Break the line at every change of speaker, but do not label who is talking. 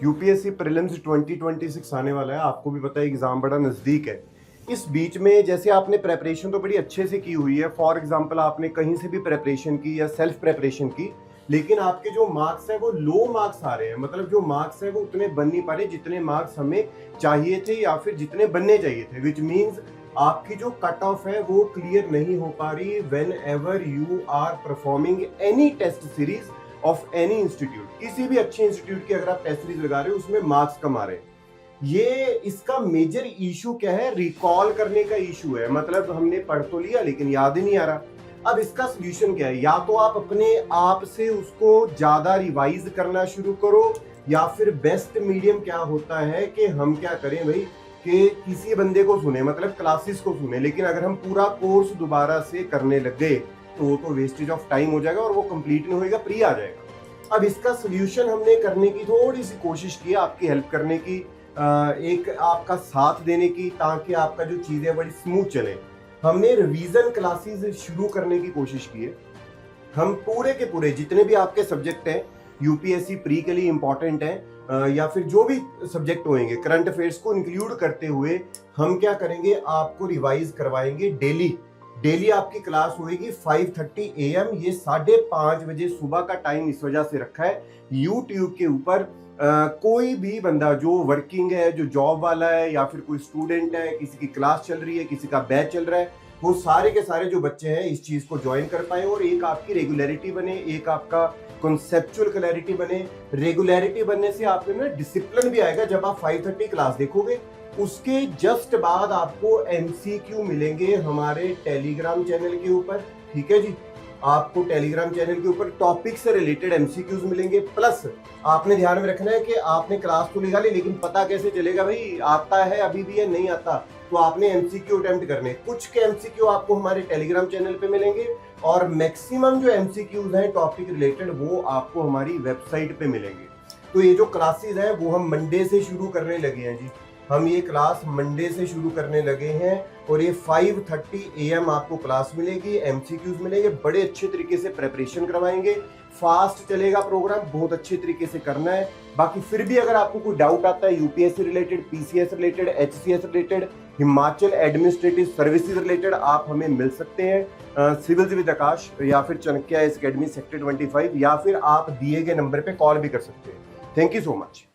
UPSC prelims 2026 आने वाला है, आपको भी पता है एग्जाम बड़ा नज़दीक है। इस बीच में जैसे आपने प्रेपरेशन तो बड़ी अच्छे से की हुई है, फॉर एग्जांपल आपने कहीं से भी प्रेपरेशन की या सेल्फ प्रेपरेशन की, लेकिन आपके जो मार्क्स है वो लो मार्क्स आ रहे हैं, मतलब जो मार्क्स है वो उतने बन नहीं पा रहे जितने मार्क्स हमें चाहिए थे या फिर जितने बनने चाहिए थे, विच मीन्स आपकी जो कट ऑफ है वो क्लियर नहीं हो पा रही whenever you are performing any test series of any institute. किसी भी अच्छे इंस्टीट्यूट की अगर आप टेस्ट सीरीज लगा रहे हो उसमें मार्क्स कम आ रहे हैं। ये इसका मेजर इशू क्या है? रिकॉल करने का इशू है, मतलब हमने पढ़ तो लिया लेकिन याद ही नहीं आ रहा। अब इसका सोल्यूशन क्या है? या तो आप अपने आप से उसको ज्यादा रिवाइज करना शुरू करो, या फिर बेस्ट मीडियम क्या होता है कि हम क्या करें भाई कि किसी बंदे को सुने, मतलब क्लासेस को सुने, लेकिन अगर हम पूरा कोर्स दोबारा से करने लग गए तो वो तो वेस्टेज ऑफ टाइम हो जाएगा और वो कंप्लीट नहीं होएगा, प्री आ जाएगा। अब इसका सोल्यूशन हमने करने की थोड़ी सी कोशिश की, आपकी हेल्प करने की, एक आपका साथ देने की, ताकि आपका जो चीजें बड़ी स्मूथ चले। हमने रिवीजन क्लासेस शुरू करने की कोशिश की है। हम पूरे के पूरे जितने भी आपके सब्जेक्ट हैं यूपीएससी प्री के लिए इंपॉर्टेंट हैं, या फिर जो भी सब्जेक्ट होंगे करंट अफेयर्स को इंक्लूड करते हुए हम क्या करेंगे, आपको रिवाइज करवाएंगे डेली। डेली आपकी क्लास होगी 5:30 AM, ये 5:30 बजे सुबह का टाइम इस वजह से रखा है यूट्यूब के ऊपर। कोई भी बंदा जो वर्किंग है, जो जॉब वाला है, या फिर कोई स्टूडेंट है, किसी की क्लास चल रही है, किसी का बैच चल रहा है, वो सारे के सारे जो बच्चे हैं इस चीज को ज्वाइन कर पाए और एक आपकी रेगुलरिटी बने, एक आपका कॉन्सेप्चुअल क्लैरिटी बने। रेगुलरिटी बनने से आप में डिसिप्लिन भी आएगा। जब आप 5:30 क्लास देखोगे उसके जस्ट बाद आपको एमसीक्यू मिलेंगे हमारे टेलीग्राम चैनल के ऊपर, ठीक है जी। आपको टेलीग्राम चैनल के ऊपर टॉपिक से रिलेटेड एमसीक्यूज मिलेंगे। प्लस आपने ध्यान में रखना है कि आपने क्लास तो निकाली लेकिन पता कैसे चलेगा भाई आता है अभी भी या नहीं आता, तो आपने एमसीक्यू अटेम्प्ट करने। कुछ के एमसीक्यू आपको हमारे टेलीग्राम चैनल पे मिलेंगे और मैक्सिमम जो एमसीक्यूज हैं टॉपिक रिलेटेड वो आपको हमारी वेबसाइट पे मिलेंगे। तो ये जो क्लासेस हैं वो हम मंडे से शुरू करने लगे हैं जी। हम ये क्लास मंडे से शुरू करने लगे हैं और ये 5:30 AM आपको क्लास मिलेगी, एमसीक्यूज मिलेंगे, बड़े अच्छे तरीके से प्रेपरेशन करवाएंगे। फास्ट चलेगा प्रोग्राम, बहुत अच्छे तरीके से करना है। बाकी फिर भी अगर आपको कोई डाउट आता है UPSC related, PCS related, HCS related, Himachal administrative services related, आप हमें मिल सकते हैं सिविल विद आकाश या फिर चाणक्य एकेडमी सेक्टर 25, या फिर आप दिए गए नंबर पे कॉल भी कर सकते हैं। Thank you so much.